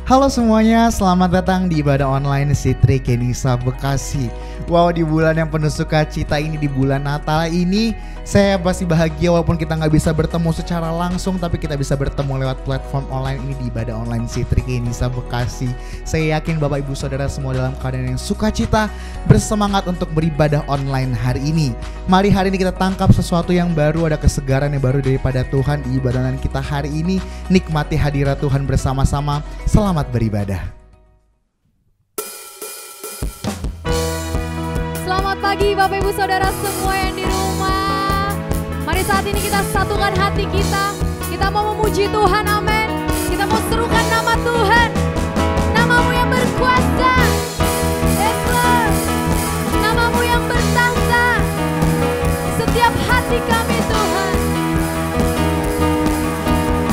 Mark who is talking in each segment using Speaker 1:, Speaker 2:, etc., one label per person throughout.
Speaker 1: Halo semuanya, selamat datang di ibadah online Sitri Kenisa Bekasi. Wow, di bulan yang penuh sukacita ini, di bulan Natal ini, saya pasti bahagia walaupun kita nggak bisa bertemu secara langsung, tapi kita bisa bertemu lewat platform online ini di ibadah online Sitri Kenisa Bekasi. Saya yakin Bapak Ibu Saudara semua dalam keadaan yang sukacita, bersemangat untuk beribadah online hari ini. Mari hari ini kita tangkap sesuatu yang baru, ada kesegaran yang baru daripada Tuhan di ibadah online kita hari ini. Nikmati hadirat Tuhan bersama-sama. Selamat beribadah.
Speaker 2: Selamat pagi Bapak Ibu Saudara semua yang di rumah. Mari saat ini kita satukan hati kita. Kita mau memuji Tuhan, amin. Kita mau serukan nama Tuhan. Namamu yang berkuasa, Yes Lord. Namamu yang bertahta. Setiap hati kami Tuhan,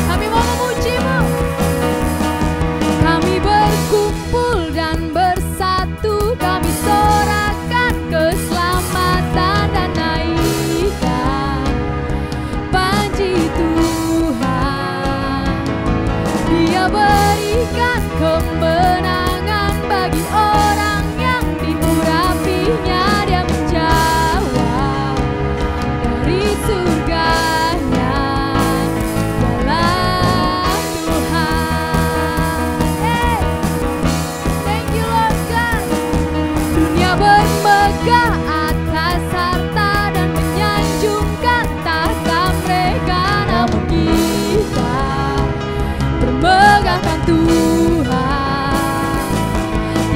Speaker 2: kami mau memuji-Mu. Kami berkumpul dan bersatu, kami sorakan keselamatan dan naikkan puji Tuhan. Dia berikan kemenangan bagi orang yang diurapinya. Dia menjawab dari surganya, dialah Tuhan. Thank you Lord God. Dunia bermegah atas harta dan menyanjungkan tahta mereka, namun kita bermegahkan Tuhan.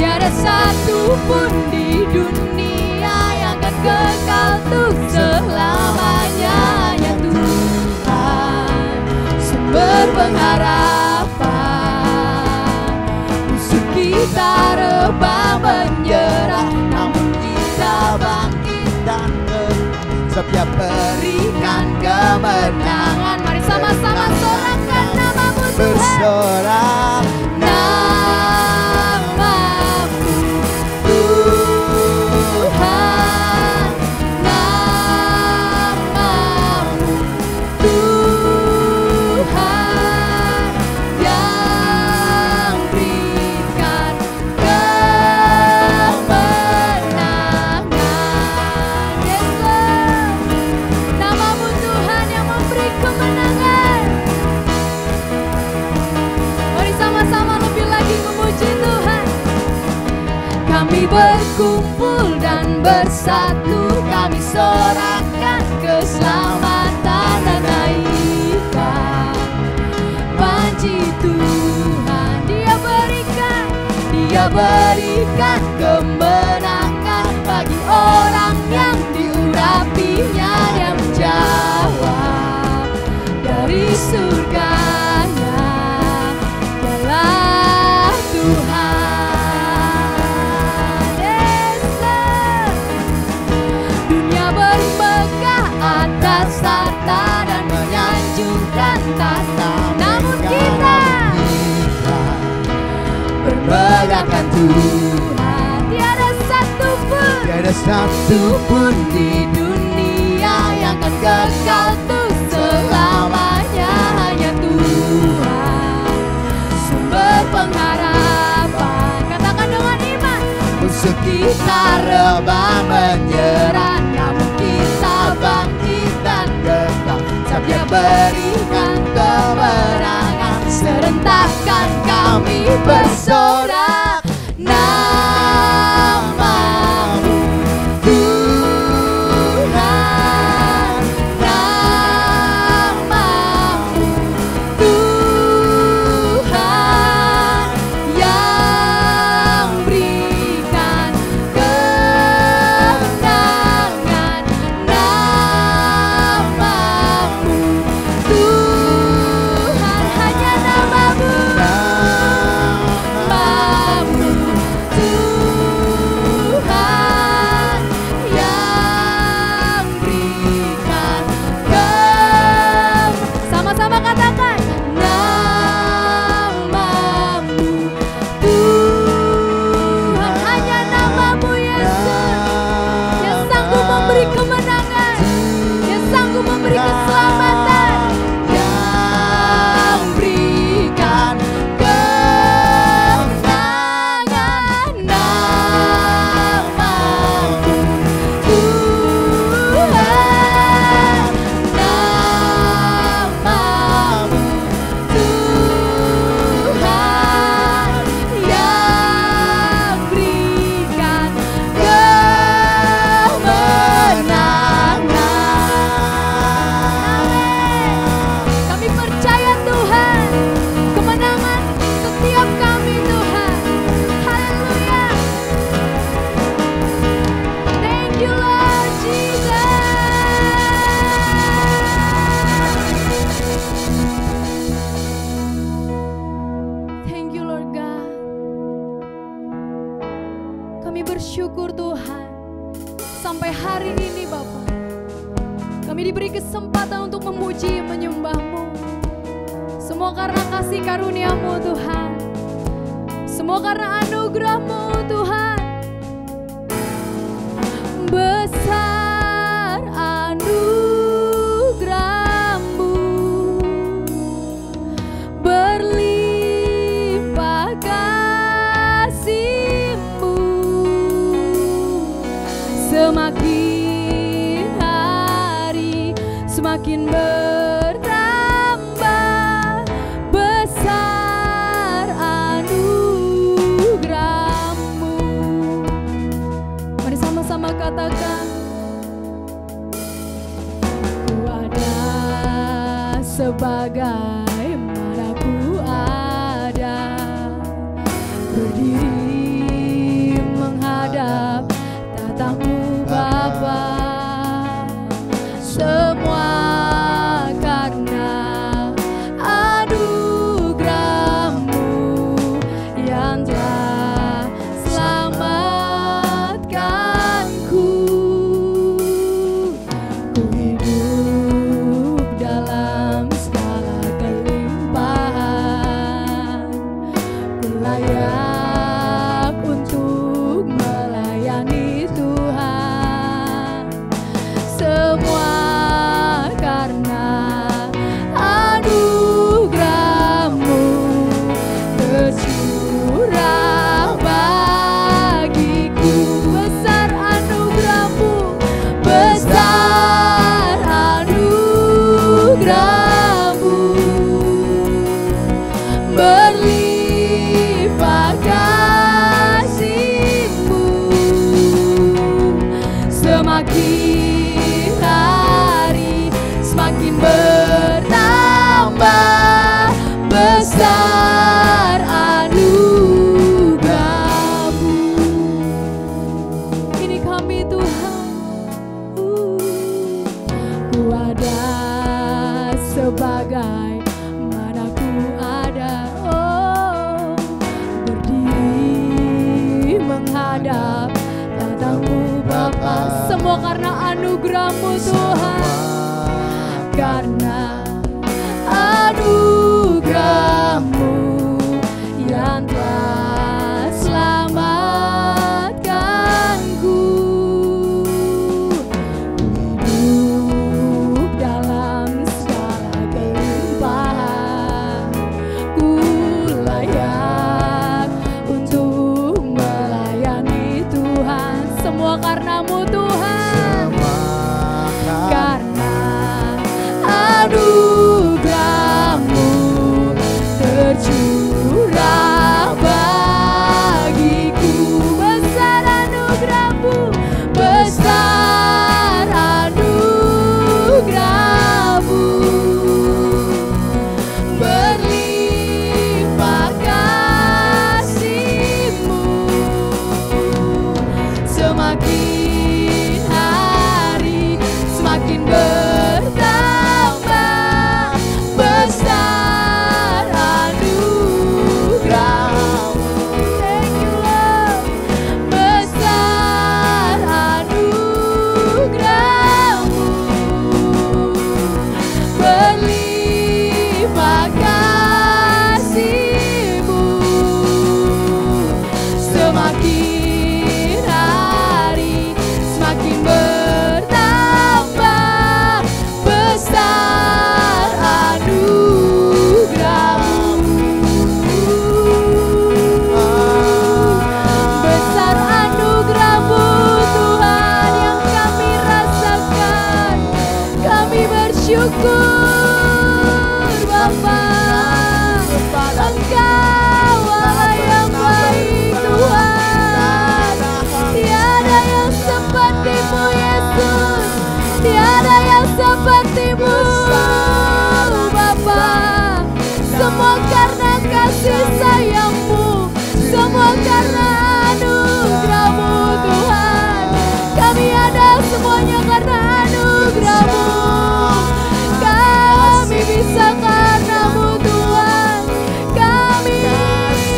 Speaker 2: Tiada satu pun di dunia yang akan kekal untuk selamanya. Hanya Tuhan sumber pengharapan. Musuh kita rebah menyerah, namun kita bangkit dan
Speaker 1: Sebab Dia
Speaker 2: berikan kemenangan. Mari sama-sama sorakan namamu Tuhan.
Speaker 1: bersorak.
Speaker 2: Namamu Tuhan, namamu Tuhan, yang berikan kemenangan. Yes Lord, namamu Tuhan yang memberi kemenangan. Mari sama-sama lebih lagi memuji Tuhan. Kami berkumpul dan bersatu, kami sorakan keselamatan dan naikkan puji Tuhan. Dia berikan kemenangan bagi orang yang diurapinya. Dia menjawab dari surganya, dialah Tuhan. Yes, Lord. Dunia bermegah atas harta dan menyanjungkan tahta, namun kita bermegahkan Tuhan. Tiada satu pun di dunia yang akan kekal untuk selamanya. Hanya Tuhan sumber pengharapan. Katakan dengan iman. Musuh kita rebah menyerah, namun kita bangkit dan kekal. Sebab Dia berikan kemenangan. Serentakkan kami bersorak. Namamu Tuhan, namamu Tuhan, yang berikan kemenangan. Namamu Tuhan, hanya namamu, namamu bersyukur Tuhan. Sampai hari ini Bapa, kami diberi kesempatan untuk memuji menyembah-Mu. Semua karena kasih karunia-Mu Tuhan. Semua karena anugerah-Mu Tuhan. Besar anugerah-Mu, berlimpah kasih-Mu, semakin hari semakin bertambah. Besar anugerah-Mu. Mari sama-sama katakan, ku ada sebagaimana ku ada, berdiri menghadap tatamu Bapa. Semua karena anugerah-Mu yang telah selamatkanku. Ku hidup dalam segala kelimpahan, ku layak untuk melayani Tuhan. Semua karena anugerah-Mu tercurah bagiku. Besar anugerah-Mu, besar anugerah-Mu, berlimpah kasih-Mu, semakin hari semakin bertambah. Besar anugerah-Mu. Ini kami Tuhan, ku ada sebagai mana ku ada, oh, berdiri menghadap tatamu Bapa. Semua karena anugerah-Mu Tuhan, karena anugerah-Mu yang telah selamatkanku. Ku hidup dalam segala kelimpahan, ku layak untuk melayani Tuhan. Semua karena-Mu Tuhan, karena anugerah-Mu tercurah bagiku. Besar anugerah-Mu, besar anugerah-Mu, berlimpah kasih-Mu, semakin hari semakin bertambah. Besar anugerah-Mu, thank you Lord. Besar anugerah-Mu, berlimpah kasih-Mu, semakin hari semakin bertambah. Besar anugerah-Mu, besar anugerah-Mu Tuhan yang kami rasakan. Kami bersyukur Bapa, Engkau Allah yang baik Tuhan. Tiada yang seperti-Mu Yesus, tiada yang seperti-Mu Bapa. Semua karena kasih sayang-Mu, semua karena anugerah-Mu Tuhan. Kami ada semuanya karena anugerah-Mu. Kami bisa karena-Mu Tuhan. Kami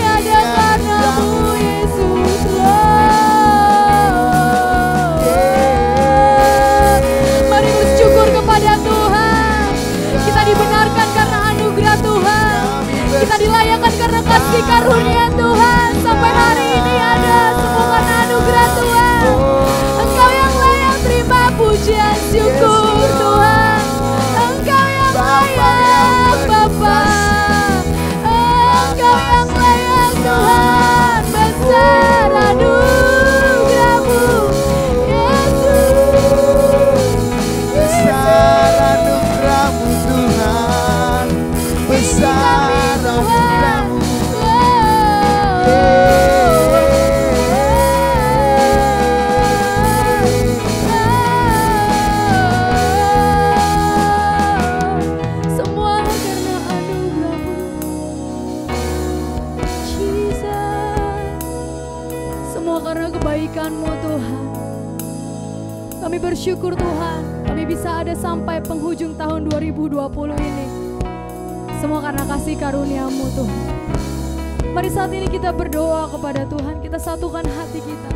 Speaker 2: ada karena-Mu Yesus Lord. dilayakan karena kasih karunia Tuhan. Sampai hari ini ada semua karena anugerah Tuhan. Engkau yang layak terima pujian syukur Tuhan. Engkau yang layak Bapa. Engkau yang layak Tuhan. Besar anugerah-Mu Yesus.
Speaker 1: Besar anugerah-Mu Tuhan, besar anugerah-Mu.
Speaker 2: Semua karena anugerah-Mu Jesus. Semua karena kebaikan-Mu Tuhan. Kami bersyukur Tuhan, kami bisa ada sampai penghujung tahun 2020 ini. Semua karena kasih karunia-Mu Tuhan. Mari saat ini kita berdoa kepada Tuhan, kita satukan hati kita.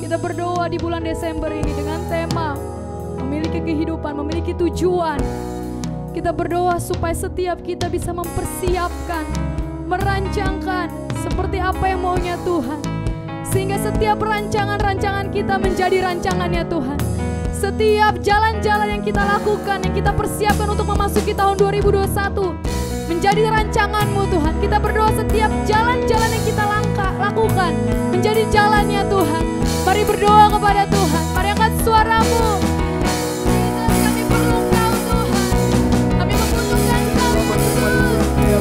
Speaker 2: Kita berdoa di bulan Desember ini dengan tema memiliki kehidupan, memiliki tujuan. Kita berdoa supaya setiap kita bisa mempersiapkan, merancangkan seperti apa yang maunya Tuhan. Sehingga setiap rancangan-rancangan kita menjadi rancangannya Tuhan. Setiap jalan-jalan yang kita lakukan, yang kita persiapkan untuk memasuki tahun 2021 menjadi rancangan-Mu Tuhan. Kita berdoa setiap jalan-jalan yang kita lakukan menjadi jalannya Tuhan. Mari berdoa kepada Tuhan. Mari angkat suaramu. Kami perlu Engkau Tuhan. Kami membutuhkan Engkau Yesus.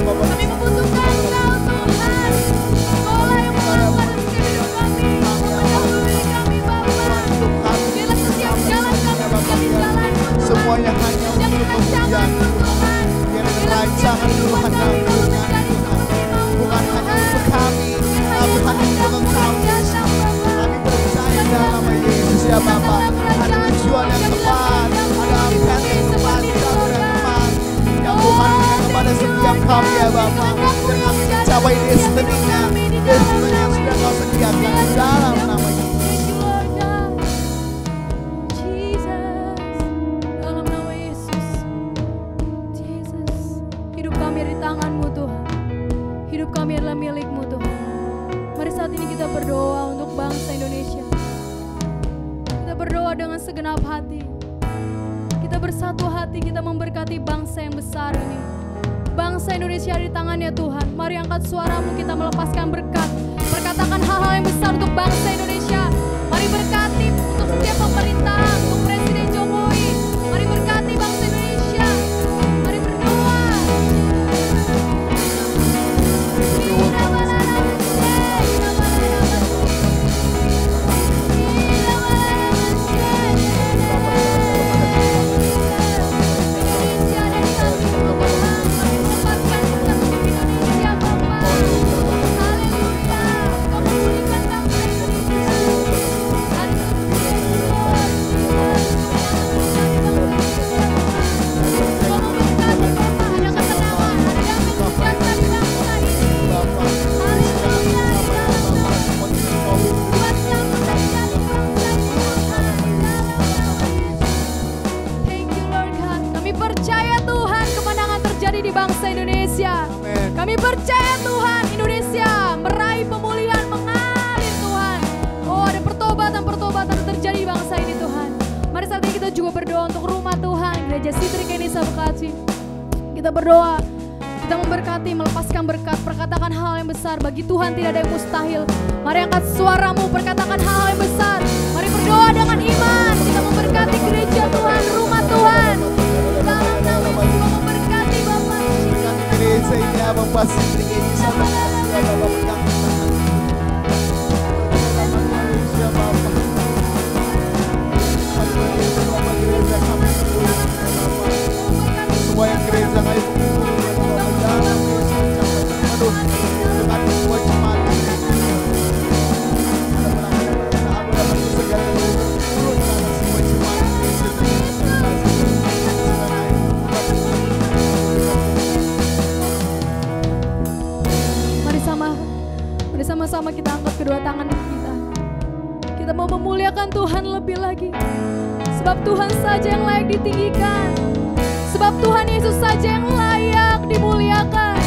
Speaker 2: Kami membutuhkan Engkau Tuhan. Kaulah yang melakukan rezeki hidup kami. Mendahului kami Bapa. Biarlah setiap jalan kami menjadi jalan-Mu Tuhan.
Speaker 1: Semuanya hanya untuk kemuliaan Tuhan. Biar rancangan Tuhan dalam kehidupan Tuhan. Bukan hanya untuk kami, tapi hanya untuk Engkau Yesus. Kami percaya dalam nama Yesus ya Bapa. Ada tujuan yang tepat, ada plan yang tepat, jalur yang tepat yang Tuhan berikan kepada setiap kami ya Bapa. Dan kami mencapai destiny-nya, destiny yang sudah Kau sediakan dalam nama Yesus.
Speaker 2: Kami adalah milik-Mu Tuhan. Mari saat ini kita berdoa untuk bangsa Indonesia. Kita berdoa dengan segenap hati. Kita bersatu hati, kita memberkati bangsa yang besar ini. Bangsa Indonesia di tangannya Tuhan. Mari angkat suaramu, kita melepaskan berkat. Perkatakan hal-hal yang besar untuk bangsa Indonesia. Mari berkati untuk setiap pemerintahan, untuk Presiden Jokowi. Mari berkati bangsa Indonesia. Mari berdoa. Bangsa Indonesia. Amen. Kami percaya Tuhan, Indonesia meraih pemulihan, mengalir Tuhan. Oh, ada pertobatan terjadi di bangsa ini Tuhan. Mari saat ini kita juga berdoa untuk rumah Tuhan, Gereja Sitri Kenisa Bekasi. Kita berdoa, kita memberkati, melepaskan berkat, perkatakan hal yang besar. Bagi Tuhan tidak ada yang mustahil. Mari angkat suaramu, perkatakan hal yang besar. Mari berdoa dengan iman. Kita memberkati gereja Tuhan, rumah Tuhan. Dalam nama Yesus memberkati Bapak.
Speaker 1: Gereja ini Abang pasti tinggi sama ya Bapak pegang tangan. Dalam nama Yesus ya Bapak. Bapak gereja kami semua yang gereja kami dalam Yesus. Aduh, dengan semua jemaat
Speaker 2: Bersama-sama kita angkat kedua tangan kita. Kita mau memuliakan Tuhan lebih lagi. Sebab Tuhan saja yang layak ditinggikan. Sebab Tuhan Yesus saja yang layak dimuliakan.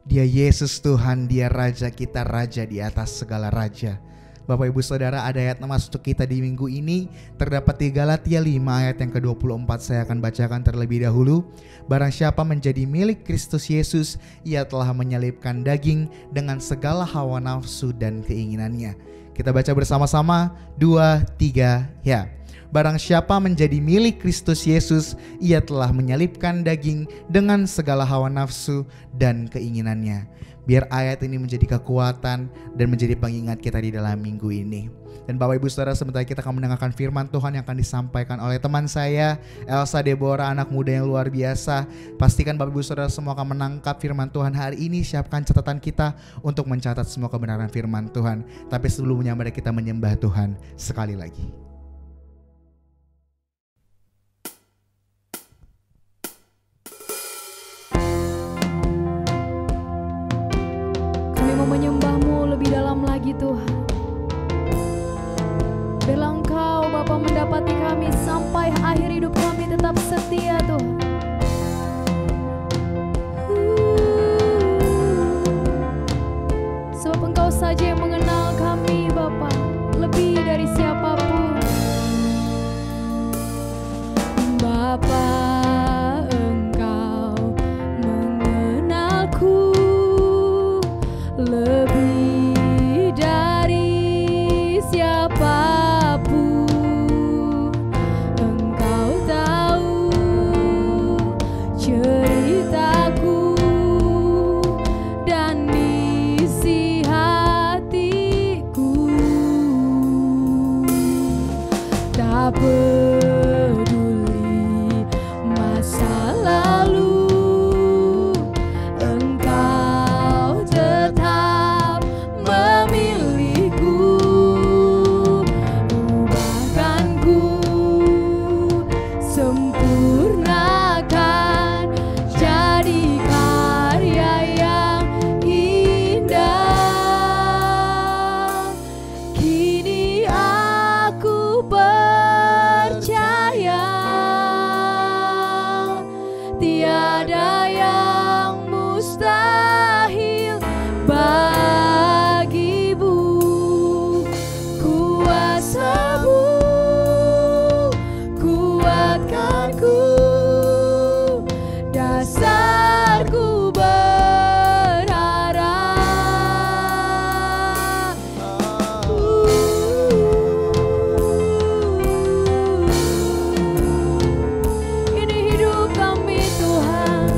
Speaker 1: Dia Yesus Tuhan, Dia Raja kita, Raja di atas segala raja. Bapak Ibu Saudara, ada ayat masuk kita di minggu ini terdapat di Galatia 5 ayat yang ke-24. Saya akan bacakan terlebih dahulu. Barang siapa menjadi milik Kristus Yesus, ia telah menyelipkan daging dengan segala hawa nafsu dan keinginannya. Kita baca bersama-sama, 2, 3, ya. Barang siapa menjadi milik Kristus Yesus, ia telah menyelipkan daging dengan segala hawa nafsu dan keinginannya. Biar ayat ini menjadi kekuatan dan menjadi pengingat kita di dalam minggu ini. Dan Bapak Ibu Saudara, sebentar kita akan mendengarkan firman Tuhan yang akan disampaikan oleh teman saya, Elsa Deborah, anak muda yang luar biasa. Pastikan Bapak Ibu Saudara semua akan menangkap firman Tuhan hari ini. Siapkan catatan kita untuk mencatat semua kebenaran firman Tuhan. Tapi sebelumnya mari kita menyembah Tuhan sekali lagi.
Speaker 2: Menyembah-Mu lebih dalam lagi Tuhan. Biarlah Engkau Bapa mendapati kami sampai akhir hidup kami tetap setia Tuhan. Sebab Engkau saja yang mengenal kami Bapa lebih dari siapapun. Bapa, Engkau mengenalku lebih dari siapapun. Engkau tahu ceritaku dan isi hatiku. Tak peduli masa lalu, Engkau tetap memilihku. Ubahkanku, sempurnakan jadi karya yang indah. Kini aku percaya tiada yang mustahil bagimu. Kuasa-Mu kuatkanku, dasarku berharap. Ini hidup kami Tuhan.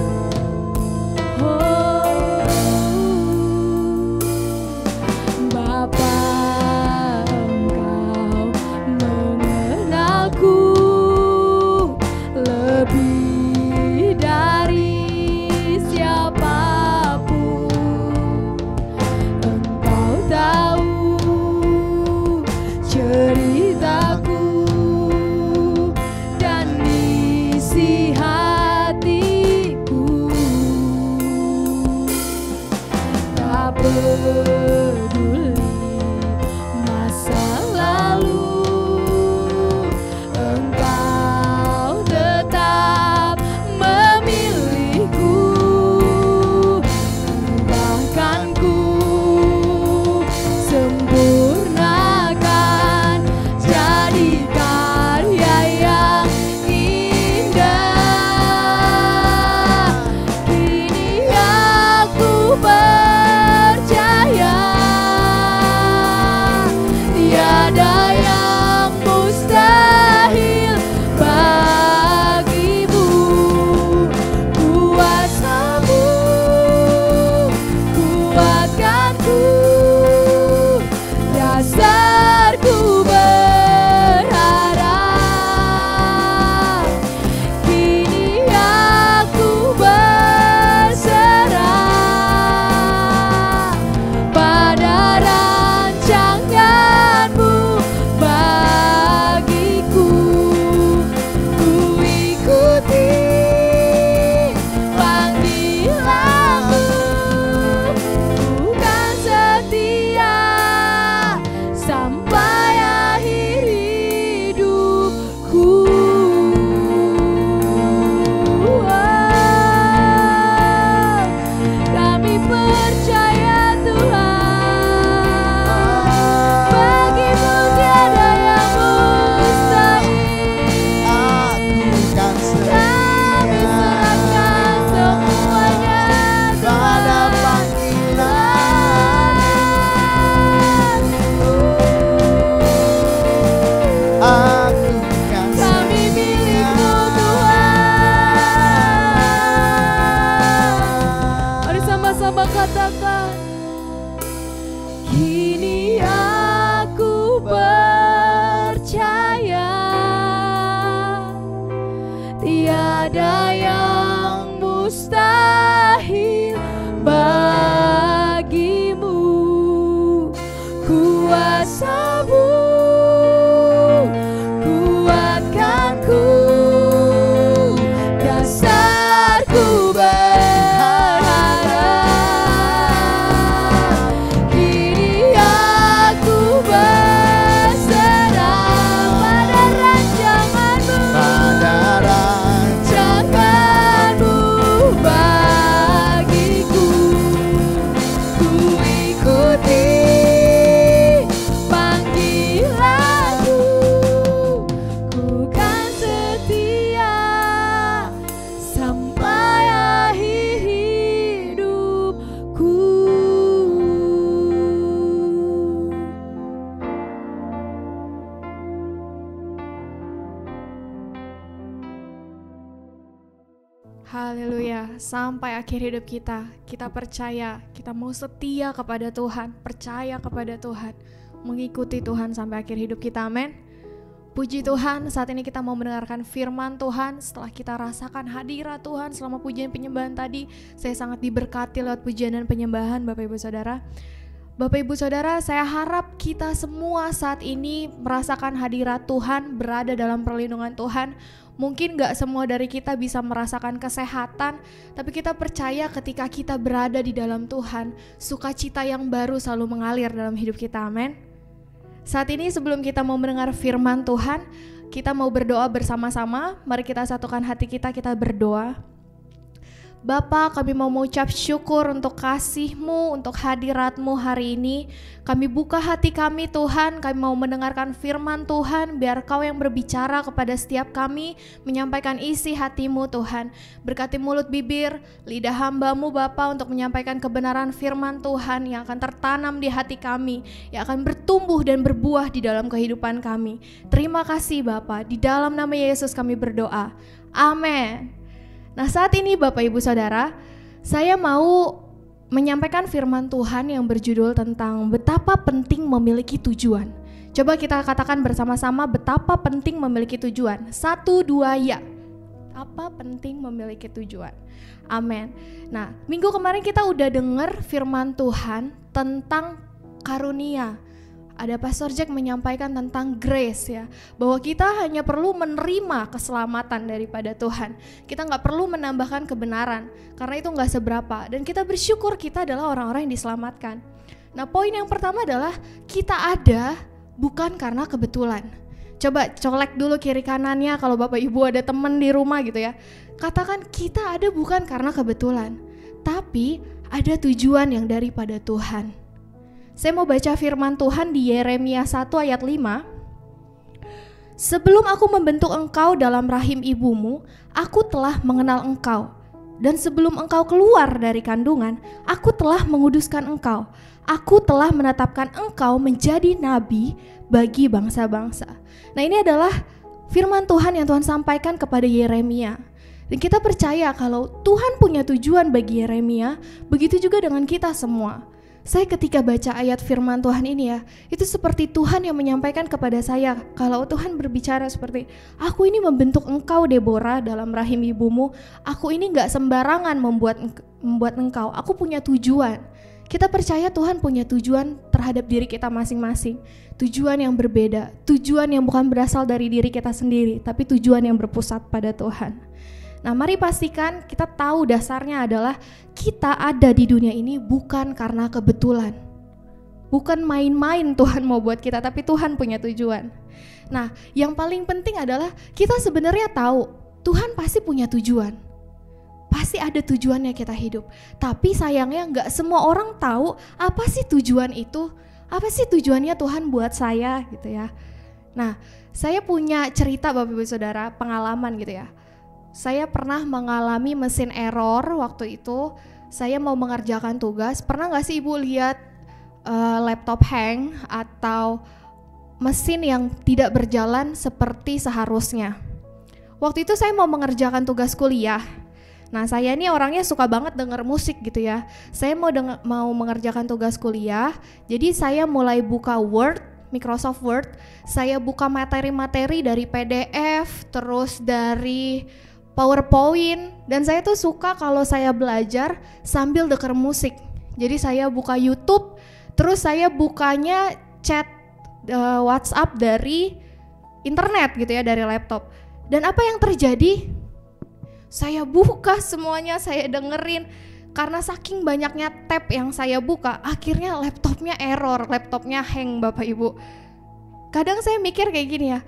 Speaker 2: Bapa, Engkau mengenalku lebih dari siapapun. Engkau tahu ceritaku dan isi hatiku. Tak peduli masa lalu, Engkau tetap memilihku. Ubahkanku, sempurnakan jadi karya yang indah. Kini aku percaya akan-Mu. Kini aku percaya tiada yang mustahil bagimu. Kuasa-Mu kuatkanku, dasarku berharap. Kini aku berserah pada rancangan-Mu, rancangan-Mu bagiku. Ku ikuti panggilan-Mu, ku kan setia sampai akhir hidupku. Haleluya, sampai akhir hidup kita percaya, kita mau setia kepada Tuhan, percaya kepada Tuhan, mengikuti Tuhan sampai akhir hidup kita, amin. Puji Tuhan, saat ini kita mau mendengarkan firman Tuhan. Setelah kita rasakan hadirat Tuhan selama pujian penyembahan tadi, saya sangat diberkati lewat pujian dan penyembahan Bapak Ibu Saudara. Bapak Ibu Saudara, saya harap kita semua saat ini merasakan hadirat Tuhan, berada dalam perlindungan Tuhan. Mungkin gak semua dari kita bisa merasakan kesehatan, tapi kita percaya ketika kita berada di dalam Tuhan, sukacita yang baru selalu mengalir dalam hidup kita, amin. Saat ini sebelum kita mau mendengar firman Tuhan, kita mau berdoa bersama-sama. Mari kita satukan hati kita berdoa. Bapa, kami mau mengucap syukur untuk kasih-Mu, untuk hadirat-Mu hari ini. Kami buka hati kami Tuhan, kami mau mendengarkan firman Tuhan, biar Kau yang berbicara kepada setiap kami, menyampaikan isi hati-Mu Tuhan. Berkati mulut bibir, lidah hamba-Mu Bapa untuk menyampaikan kebenaran firman Tuhan yang akan tertanam di hati kami, yang akan bertumbuh dan berbuah di dalam kehidupan kami. Terima kasih Bapa, di dalam nama Yesus kami berdoa. Amin. Nah, saat ini Bapak Ibu Saudara, saya mau menyampaikan firman Tuhan yang berjudul tentang betapa penting memiliki tujuan. Coba kita katakan bersama-sama, betapa penting memiliki tujuan. 1, 2, ya. Apa penting memiliki tujuan? Amin. Nah, minggu kemarin kita udah dengar firman Tuhan tentang karunia. Ada Pastor Jack menyampaikan tentang grace ya, bahwa kita hanya perlu menerima keselamatan daripada Tuhan. Kita gak perlu menambahkan kebenaran, karena itu gak seberapa. Dan kita bersyukur kita adalah orang-orang yang diselamatkan. Nah, poin yang pertama adalah kita ada bukan karena kebetulan. Coba colek dulu kiri kanannya kalau Bapak Ibu ada teman di rumah gitu ya. Katakan kita ada bukan karena kebetulan, tapi ada tujuan yang daripada Tuhan. Saya mau baca firman Tuhan di Yeremia 1 ayat 5. Sebelum aku membentuk engkau dalam rahim ibumu, aku telah mengenal engkau. Dan sebelum engkau keluar dari kandungan, aku telah menguduskan engkau. Aku telah menetapkan engkau menjadi nabi bagi bangsa-bangsa. Nah, ini adalah firman Tuhan yang Tuhan sampaikan kepada Yeremia. Dan kita percaya kalau Tuhan punya tujuan bagi Yeremia, begitu juga dengan kita semua. Saya ketika baca ayat firman Tuhan ini ya, itu seperti Tuhan yang menyampaikan kepada saya, kalau Tuhan berbicara seperti, aku ini membentuk engkau Deborah dalam rahim ibumu, aku ini gak sembarangan membuat engkau, aku punya tujuan. Kita percaya Tuhan punya tujuan terhadap diri kita masing-masing, tujuan yang berbeda, tujuan yang bukan berasal dari diri kita sendiri, tapi tujuan yang berpusat pada Tuhan. Nah, mari pastikan kita tahu dasarnya adalah kita ada di dunia ini bukan karena kebetulan. Bukan main-main Tuhan mau buat kita, tapi Tuhan punya tujuan. Nah, yang paling penting adalah kita sebenarnya tahu Tuhan pasti punya tujuan. Pasti ada tujuannya kita hidup. Tapi sayangnya gak semua orang tahu apa sih tujuan itu. Apa sih tujuannya Tuhan buat saya gitu ya. Nah, saya punya cerita Bapak Ibu Saudara, pengalaman gitu ya. Saya pernah mengalami mesin error waktu itu. Saya mau mengerjakan tugas. Pernah gak sih Ibu lihat laptop hang atau mesin yang tidak berjalan seperti seharusnya? Waktu itu saya mau mengerjakan tugas kuliah.
Speaker 3: Nah, saya ini orangnya suka banget denger musik gitu ya. Saya mau mengerjakan tugas kuliah, jadi saya mulai buka Word, Microsoft Word, saya buka materi-materi dari PDF, terus dari PowerPoint, dan saya tuh suka kalau saya belajar sambil denger musik. Jadi saya buka YouTube, terus saya bukanya chat WhatsApp dari internet gitu ya, dari laptop. Dan apa yang terjadi? Saya buka semuanya, saya dengerin. Karena saking banyaknya tab yang saya buka, akhirnya laptopnya error, laptopnya hang Bapak Ibu. Kadang saya mikir kayak gini ya,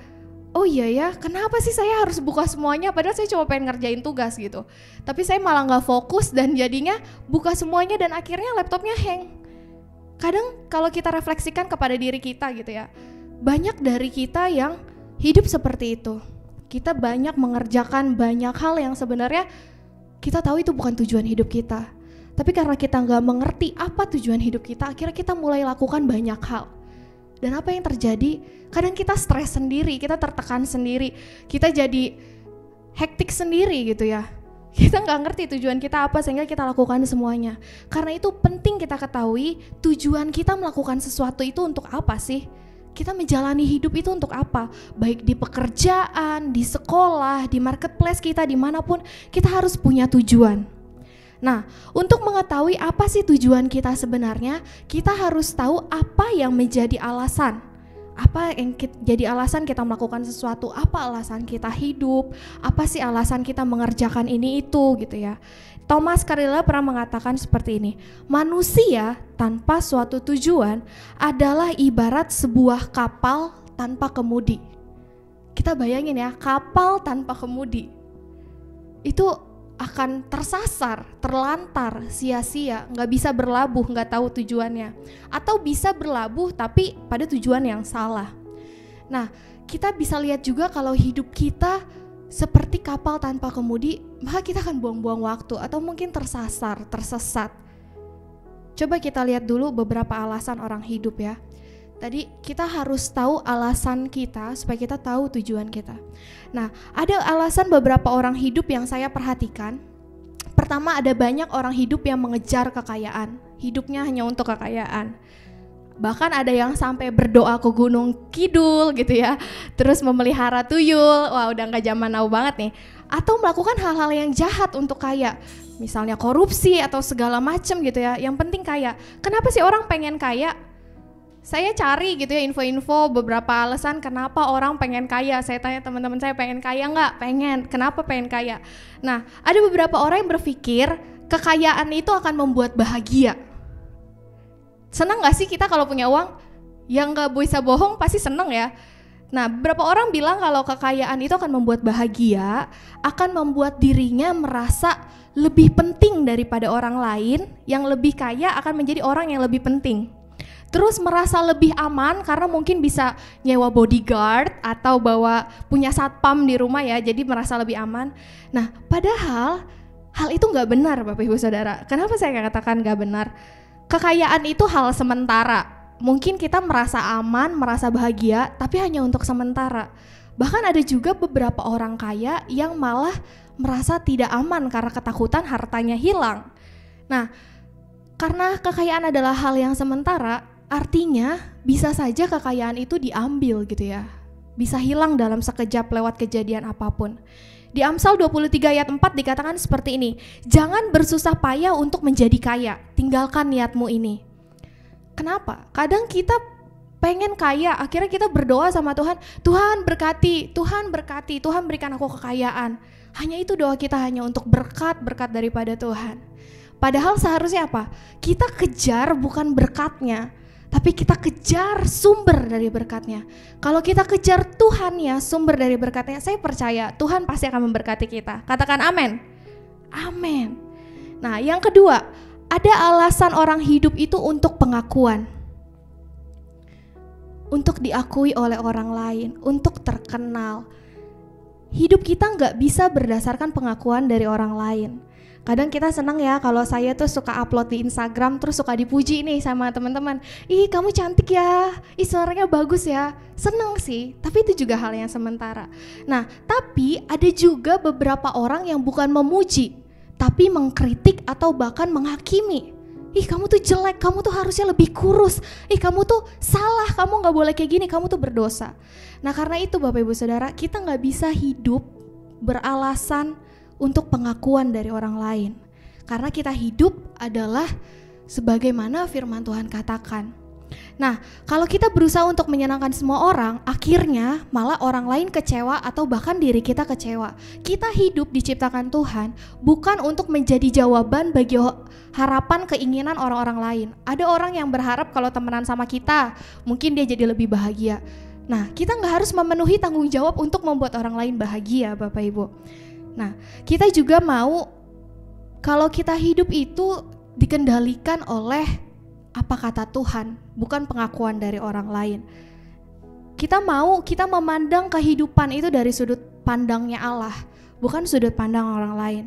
Speaker 3: oh iya ya, kenapa sih saya harus buka semuanya padahal saya cuma pengen ngerjain tugas gitu. Tapi saya malah gak fokus dan jadinya buka semuanya dan akhirnya laptopnya hang. Kadang kalau kita refleksikan kepada diri kita gitu ya, banyak dari kita yang hidup seperti itu. Kita banyak mengerjakan banyak hal yang sebenarnya kita tahu itu bukan tujuan hidup kita. Tapi karena kita gak mengerti apa tujuan hidup kita, akhirnya kita mulai lakukan banyak hal. Dan apa yang terjadi? Kadang kita stres sendiri, kita tertekan sendiri, kita jadi hektik sendiri gitu ya. Kita gak ngerti tujuan kita apa sehingga kita lakukan semuanya. Karena itu penting kita ketahui tujuan kita melakukan sesuatu itu untuk apa sih? Kita menjalani hidup itu untuk apa? Baik di pekerjaan, di sekolah, di marketplace kita, dimanapun kita harus punya tujuan. Nah, untuk mengetahui apa sih tujuan kita sebenarnya, kita harus tahu apa yang menjadi alasan. Apa yang jadi alasan kita melakukan sesuatu, apa alasan kita hidup, apa sih alasan kita mengerjakan ini itu gitu ya. Thomas Carlyle pernah mengatakan seperti ini, manusia tanpa suatu tujuan adalah ibarat sebuah kapal tanpa kemudi. Kita bayangin ya, kapal tanpa kemudi itu akan tersasar, terlantar, sia-sia, gak bisa berlabuh, gak tahu tujuannya. Atau bisa berlabuh tapi pada tujuan yang salah. Nah, kita bisa lihat juga kalau hidup kita seperti kapal tanpa kemudi, maka kita akan buang-buang waktu atau mungkin tersasar, tersesat. Coba kita lihat dulu beberapa alasan orang hidup ya. Tadi kita harus tahu alasan kita supaya kita tahu tujuan kita. Nah, ada alasan beberapa orang hidup yang saya perhatikan. Pertama, ada banyak orang hidup yang mengejar kekayaan. Hidupnya hanya untuk kekayaan. Bahkan ada yang sampai berdoa ke gunung kidul gitu ya, terus memelihara tuyul, wah udah gak zaman now banget nih. Atau melakukan hal-hal yang jahat untuk kaya, misalnya korupsi atau segala macam gitu ya, yang penting kaya. Kenapa sih orang pengen kaya? Saya cari gitu ya info-info beberapa alasan kenapa orang pengen kaya. Saya tanya teman-teman saya, pengen kaya nggak? Pengen. Kenapa pengen kaya? Nah, ada beberapa orang yang berpikir kekayaan itu akan membuat bahagia. Senang gak sih kita kalau punya uang? Yang gak bisa bohong pasti senang ya. Nah, beberapa orang bilang kalau kekayaan itu akan membuat bahagia, akan membuat dirinya merasa lebih penting daripada orang lain, yang lebih kaya akan menjadi orang yang lebih penting. Terus merasa lebih aman karena mungkin bisa nyewa bodyguard atau punya satpam di rumah ya, jadi merasa lebih aman. Nah, padahal hal itu gak benar Bapak Ibu Saudara. Kenapa saya katakan gak benar? Kekayaan itu hal sementara. Mungkin kita merasa aman, merasa bahagia, tapi hanya untuk sementara. Bahkan ada juga beberapa orang kaya yang malah merasa tidak aman karena ketakutan hartanya hilang. Nah, karena kekayaan adalah hal yang sementara, artinya bisa saja kekayaan itu diambil gitu ya. Bisa hilang dalam sekejap lewat kejadian apapun. Di Amsal 23 ayat 4 dikatakan seperti ini, jangan bersusah payah untuk menjadi kaya, tinggalkan niatmu ini. Kenapa? Kadang kita pengen kaya, akhirnya kita berdoa sama Tuhan, Tuhan berkati, Tuhan berikan aku kekayaan. Hanya itu doa kita, hanya untuk berkat daripada Tuhan. Padahal seharusnya apa? Kita kejar bukan berkatnya, tapi kita kejar sumber dari berkatnya. Kalau kita kejar Tuhan ya, sumber dari berkatnya, saya percaya Tuhan pasti akan memberkati kita. Katakan amin. Amin. Nah, yang kedua, ada alasan orang hidup itu untuk pengakuan. Untuk diakui oleh orang lain, untuk terkenal. Hidup kita gak bisa berdasarkan pengakuan dari orang lain. Kadang kita senang ya kalau saya tuh suka upload di Instagram terus suka dipuji nih sama teman-teman. Ih kamu cantik ya, ih suaranya bagus ya. Senang sih, tapi itu juga hal yang sementara. Nah, tapi ada juga beberapa orang yang bukan memuji, tapi mengkritik atau bahkan menghakimi. Ih, kamu tuh jelek, kamu tuh harusnya lebih kurus. Ih, kamu tuh salah, kamu gak boleh kayak gini, kamu tuh berdosa. Nah, karena itu Bapak Ibu Saudara, kita gak bisa hidup beralasan untuk pengakuan dari orang lain. Karena kita hidup adalah sebagaimana firman Tuhan katakan. Nah, kalau kita berusaha untuk menyenangkan semua orang, akhirnya malah orang lain kecewa atau bahkan diri kita kecewa. Kita hidup diciptakan Tuhan bukan untuk menjadi jawaban bagi harapan keinginan orang-orang lain. Ada orang yang berharap kalau temenan sama kita, mungkin dia jadi lebih bahagia. Nah, kita gak harus memenuhi tanggung jawab untuk membuat orang lain bahagia, Bapak Ibu. Nah, kita juga mau kalau kita hidup itu dikendalikan oleh apa kata Tuhan, bukan pengakuan dari orang lain. Kita memandang kehidupan itu dari sudut pandangnya Allah, bukan sudut pandang orang lain.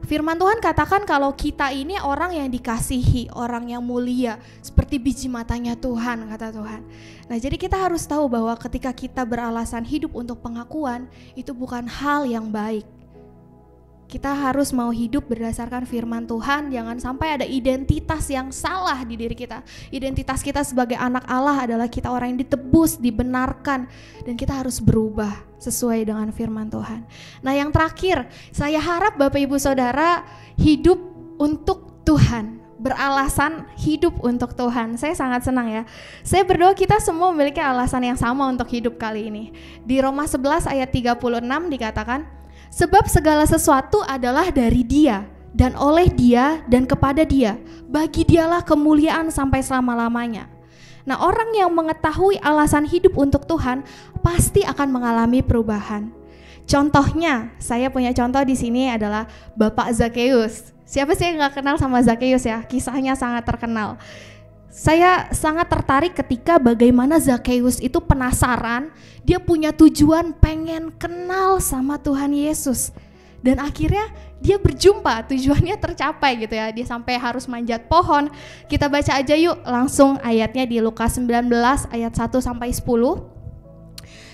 Speaker 3: Firman Tuhan katakan kalau kita ini orang yang dikasihi, orang yang mulia, seperti biji matanya Tuhan, kata Tuhan. Nah, jadi kita harus tahu bahwa ketika kita beralasan hidup untuk pengakuan, itu bukan hal yang baik. Kita harus mau hidup berdasarkan firman Tuhan, jangan sampai ada identitas yang salah di diri kita. Identitas kita sebagai anak Allah adalah kita orang yang ditebus, dibenarkan, dan kita harus berubah sesuai dengan firman Tuhan. Nah, yang terakhir, saya harap Bapak Ibu Saudara hidup untuk Tuhan, beralasan hidup untuk Tuhan. Saya sangat senang ya. Saya berdoa kita semua memiliki alasan yang sama untuk hidup kali ini. Di Roma 11 ayat 36 dikatakan, sebab segala sesuatu adalah dari Dia, dan oleh Dia, dan kepada Dia. Bagi Dialah kemuliaan sampai selama-lamanya. Nah, orang yang mengetahui alasan hidup untuk Tuhan pasti akan mengalami perubahan. Contohnya, saya punya contoh di sini adalah Bapak Zakeus. Siapa sih yang gak kenal sama Zakeus ya? Kisahnya sangat terkenal. Saya sangat tertarik ketika bagaimana Zakeus itu penasaran, dia punya tujuan pengen kenal sama Tuhan Yesus. Dan akhirnya dia berjumpa, tujuannya tercapai gitu ya. Dia sampai harus manjat pohon. Kita baca aja yuk langsung ayatnya di Lukas 19 ayat 1 sampai 10.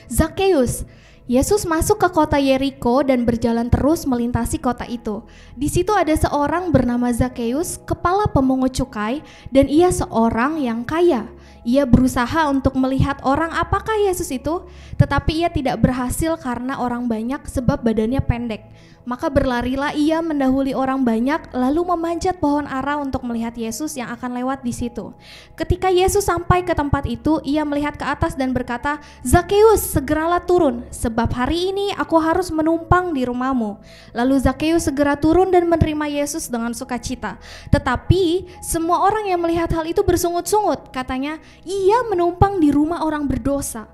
Speaker 3: Zakeus, Yesus masuk ke kota Yeriko dan berjalan terus melintasi kota itu. Di situ ada seorang bernama Zakeus, kepala pemungut cukai, dan ia seorang yang kaya. Ia berusaha untuk melihat orang apakah Yesus itu, tetapi ia tidak berhasil karena orang banyak sebab badannya pendek. Maka berlarilah ia mendahului orang banyak, lalu memanjat pohon ara untuk melihat Yesus yang akan lewat di situ. Ketika Yesus sampai ke tempat itu, ia melihat ke atas dan berkata, Zakeus, segeralah turun, sebab hari ini aku harus menumpang di rumahmu. Lalu Zakeus segera turun dan menerima Yesus dengan sukacita. Tetapi semua orang yang melihat hal itu bersungut-sungut, katanya, ia menumpang di rumah orang berdosa.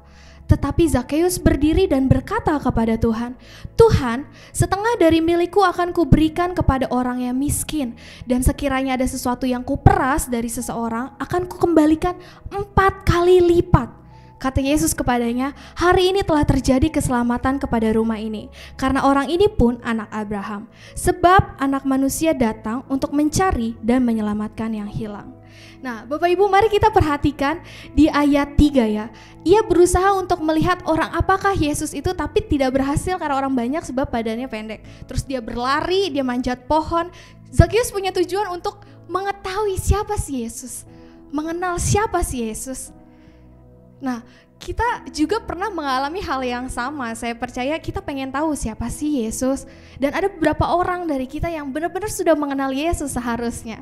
Speaker 3: Tetapi Zakeus berdiri dan berkata kepada Tuhan, Tuhan, setengah dari milikku akan kuberikan kepada orang yang miskin, dan sekiranya ada sesuatu yang kuperas dari seseorang, akan kukembalikan 4 kali lipat. Kata Yesus kepadanya, hari ini telah terjadi keselamatan kepada rumah ini, karena orang ini pun anak Abraham. Sebab anak manusia datang untuk mencari dan menyelamatkan yang hilang. Nah, Bapak Ibu, mari kita perhatikan di ayat 3 ya. Ia berusaha untuk melihat orang apakah Yesus itu, tapi tidak berhasil karena orang banyak sebab badannya pendek. Terus dia berlari, dia manjat pohon. Zakeus punya tujuan untuk mengetahui siapa sih Yesus, mengenal siapa sih Yesus. Nah, kita juga pernah mengalami hal yang sama. Saya percaya kita pengen tahu siapa sih Yesus. Dan ada beberapa orang dari kita yang benar-benar sudah mengenal Yesus seharusnya.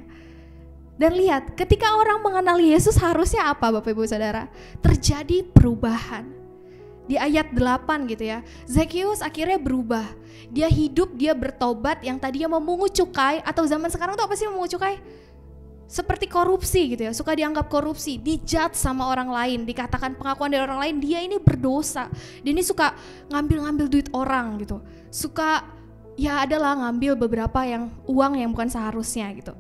Speaker 3: Dan lihat, ketika orang mengenal Yesus harusnya apa Bapak Ibu Saudara? Terjadi perubahan. Di ayat 8 gitu ya, Zakeus akhirnya berubah. Dia hidup, dia bertobat, yang tadinya memungut cukai, atau zaman sekarang tuh apa sih memungut cukai? Seperti korupsi gitu ya, suka dianggap korupsi, dijudge sama orang lain, dikatakan pengakuan dari orang lain, dia ini berdosa. Dia ini suka ngambil-ngambil duit orang gitu. Suka ya adalah ngambil beberapa yang uang yang bukan seharusnya gitu.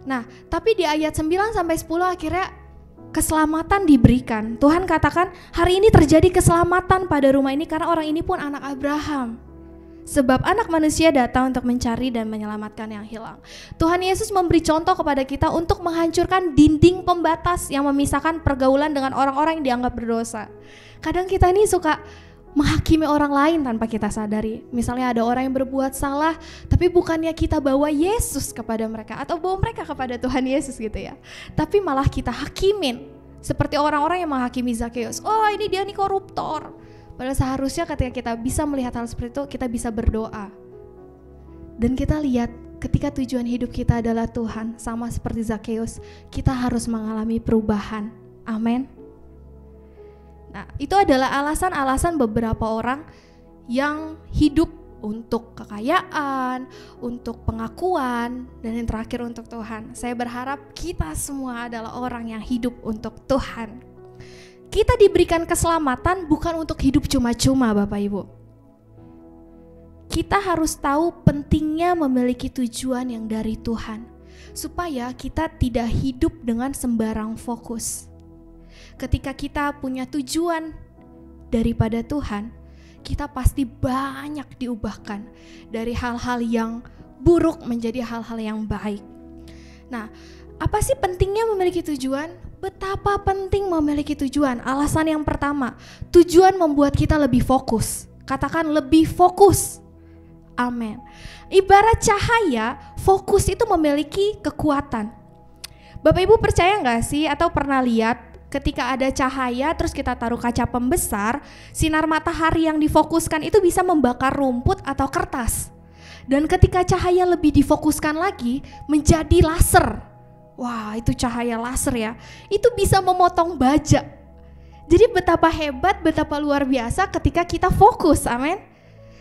Speaker 3: Nah, tapi di ayat 9 sampai 10 akhirnya keselamatan diberikan. Tuhan katakan, hari ini terjadi keselamatan pada rumah ini karena orang ini pun anak Abraham. Sebab anak manusia datang untuk mencari dan menyelamatkan yang hilang. Tuhan Yesus memberi contoh kepada kita untuk menghancurkan dinding pembatas yang memisahkan pergaulan dengan orang-orang yang dianggap berdosa. Kadang kita ini suka menghakimi orang lain tanpa kita sadari. Misalnya ada orang yang berbuat salah, tapi bukannya kita bawa Yesus kepada mereka atau bawa mereka kepada Tuhan Yesus gitu ya, tapi malah kita hakimin. Seperti orang-orang yang menghakimi Zakheus, oh ini dia nih koruptor. Padahal seharusnya ketika kita bisa melihat hal seperti itu, kita bisa berdoa. Dan kita lihat ketika tujuan hidup kita adalah Tuhan, sama seperti Zakheus, kita harus mengalami perubahan. Amin. Nah, itu adalah alasan-alasan beberapa orang yang hidup untuk kekayaan, untuk pengakuan, dan yang terakhir untuk Tuhan. Saya berharap kita semua adalah orang yang hidup untuk Tuhan. Kita diberikan keselamatan bukan untuk hidup cuma-cuma, Bapak Ibu. Kita harus tahu pentingnya memiliki tujuan yang dari Tuhan, supaya kita tidak hidup dengan sembarang fokus. Ketika kita punya tujuan daripada Tuhan, kita pasti banyak diubahkan dari hal-hal yang buruk menjadi hal-hal yang baik. Nah, apa sih pentingnya memiliki tujuan? Betapa penting memiliki tujuan. Alasan yang pertama, tujuan membuat kita lebih fokus. Katakan lebih fokus. Amin. Ibarat cahaya, fokus itu memiliki kekuatan. Bapak Ibu percaya gak sih atau pernah lihat ketika ada cahaya terus kita taruh kaca pembesar, sinar matahari yang difokuskan itu bisa membakar rumput atau kertas. Dan ketika cahaya lebih difokuskan lagi menjadi laser. Wah, itu cahaya laser ya. Itu bisa memotong baja. Jadi betapa hebat, betapa luar biasa ketika kita fokus, amin.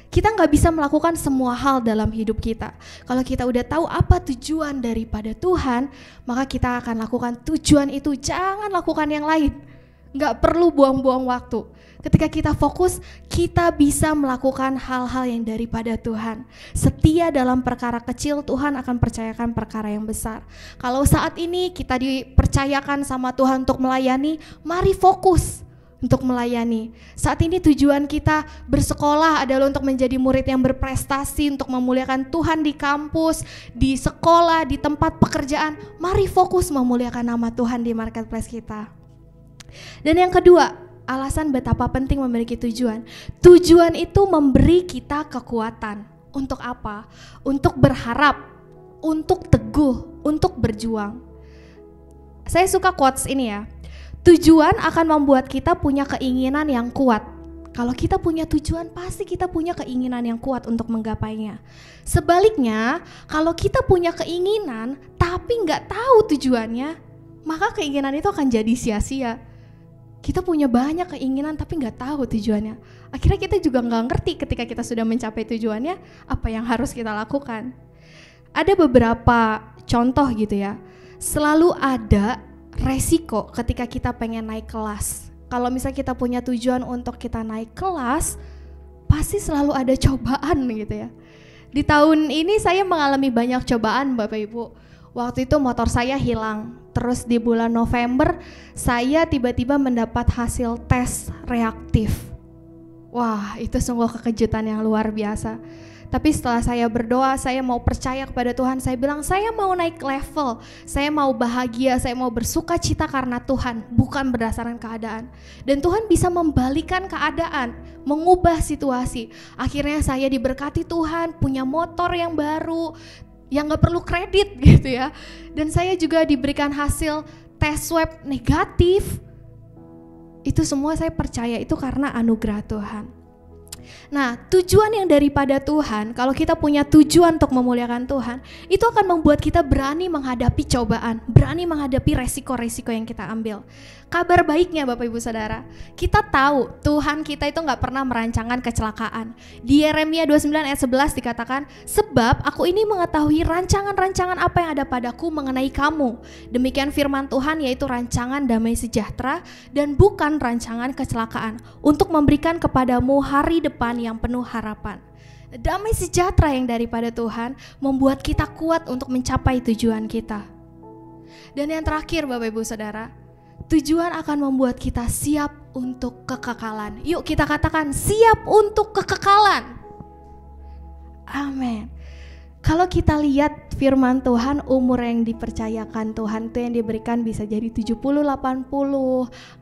Speaker 3: Kita gak bisa melakukan semua hal dalam hidup kita. Kalau kita udah tahu apa tujuan daripada Tuhan, maka kita akan lakukan tujuan itu, jangan lakukan yang lain. Gak perlu buang-buang waktu. Ketika kita fokus, kita bisa melakukan hal-hal yang daripada Tuhan. Setia dalam perkara kecil, Tuhan akan percayakan perkara yang besar. Kalau saat ini kita dipercayakan sama Tuhan untuk melayani, mari fokus untuk melayani. Saat ini tujuan kita bersekolah adalah untuk menjadi murid yang berprestasi, untuk memuliakan Tuhan di kampus, di sekolah, di tempat pekerjaan. Mari fokus memuliakan nama Tuhan di marketplace kita. Dan yang kedua, alasan betapa penting memiliki tujuan. Tujuan itu memberi kita kekuatan. Untuk apa? Untuk berharap, untuk teguh, untuk berjuang. Saya suka quotes ini ya. Tujuan akan membuat kita punya keinginan yang kuat. Kalau kita punya tujuan, pasti kita punya keinginan yang kuat untuk menggapainya. Sebaliknya, kalau kita punya keinginan tapi nggak tahu tujuannya, maka keinginan itu akan jadi sia-sia. Kita punya banyak keinginan tapi nggak tahu tujuannya. Akhirnya kita juga nggak ngerti ketika kita sudah mencapai tujuannya, apa yang harus kita lakukan. Ada beberapa contoh gitu ya. Selalu ada resiko ketika kita pengen naik kelas. Kalau misalnya kita punya tujuan untuk kita naik kelas, pasti selalu ada cobaan gitu ya. Di tahun ini saya mengalami banyak cobaan, Bapak Ibu. Waktu itu motor saya hilang. Terus di bulan November saya tiba-tiba mendapat hasil tes reaktif. Wah, itu sungguh kekejutan yang luar biasa. Tapi setelah saya berdoa, saya mau percaya kepada Tuhan, saya bilang saya mau naik level, saya mau bahagia, saya mau bersuka cita karena Tuhan, bukan berdasarkan keadaan. Dan Tuhan bisa membalikan keadaan, mengubah situasi. Akhirnya saya diberkati Tuhan, punya motor yang baru, yang gak perlu kredit gitu ya. Dan saya juga diberikan hasil tes swab negatif. Itu semua saya percaya itu karena anugerah Tuhan. Nah, tujuan yang daripada Tuhan, kalau kita punya tujuan untuk memuliakan Tuhan, itu akan membuat kita berani menghadapi cobaan, berani menghadapi resiko-resiko yang kita ambil. Kabar baiknya Bapak Ibu Saudara, kita tahu Tuhan kita itu gak pernah merancangkan kecelakaan. Di Yeremia 29 ayat 11 dikatakan, sebab aku ini mengetahui rancangan-rancangan apa yang ada padaku mengenai kamu. Demikian firman Tuhan, yaitu rancangan damai sejahtera dan bukan rancangan kecelakaan, untuk memberikan kepadamu hari depan yang penuh harapan. Damai sejahtera yang daripada Tuhan membuat kita kuat untuk mencapai tujuan kita. Dan yang terakhir Bapak Ibu Saudara, tujuan akan membuat kita siap untuk kekekalan. Yuk kita katakan siap untuk kekekalan. Amin. Kalau kita lihat firman Tuhan, umur yang dipercayakan Tuhan itu yang diberikan bisa jadi 70, 80.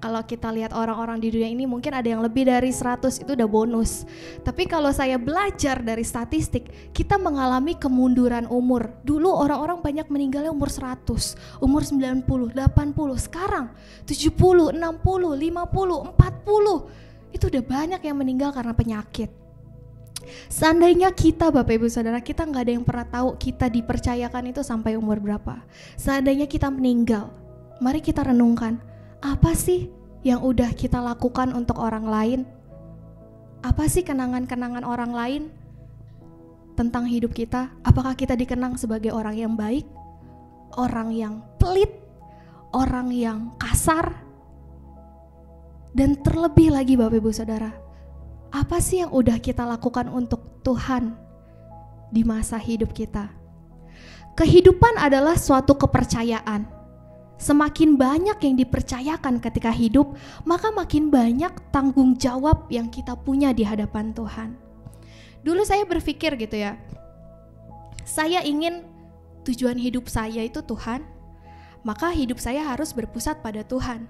Speaker 3: Kalau kita lihat orang-orang di dunia ini mungkin ada yang lebih dari 100, itu udah bonus. Tapi kalau saya belajar dari statistik, kita mengalami kemunduran umur. Dulu orang-orang banyak meninggalnya umur 100, umur 90, 80. Sekarang 70, 60, 50, 40. Itu udah banyak yang meninggal karena penyakit. Seandainya kita, Bapak Ibu Saudara, kita nggak ada yang pernah tahu kita dipercayakan itu sampai umur berapa. Seandainya kita meninggal, mari kita renungkan, apa sih yang udah kita lakukan untuk orang lain? Apa sih kenangan-kenangan orang lain tentang hidup kita? Apakah kita dikenang sebagai orang yang baik, orang yang pelit, orang yang kasar? Dan terlebih lagi Bapak Ibu Saudara, apa sih yang udah kita lakukan untuk Tuhan di masa hidup kita? Kehidupan adalah suatu kepercayaan. Semakin banyak yang dipercayakan ketika hidup, maka makin banyak tanggung jawab yang kita punya di hadapan Tuhan. Dulu saya berpikir gitu ya, saya ingin tujuan hidup saya itu Tuhan, maka hidup saya harus berpusat pada Tuhan.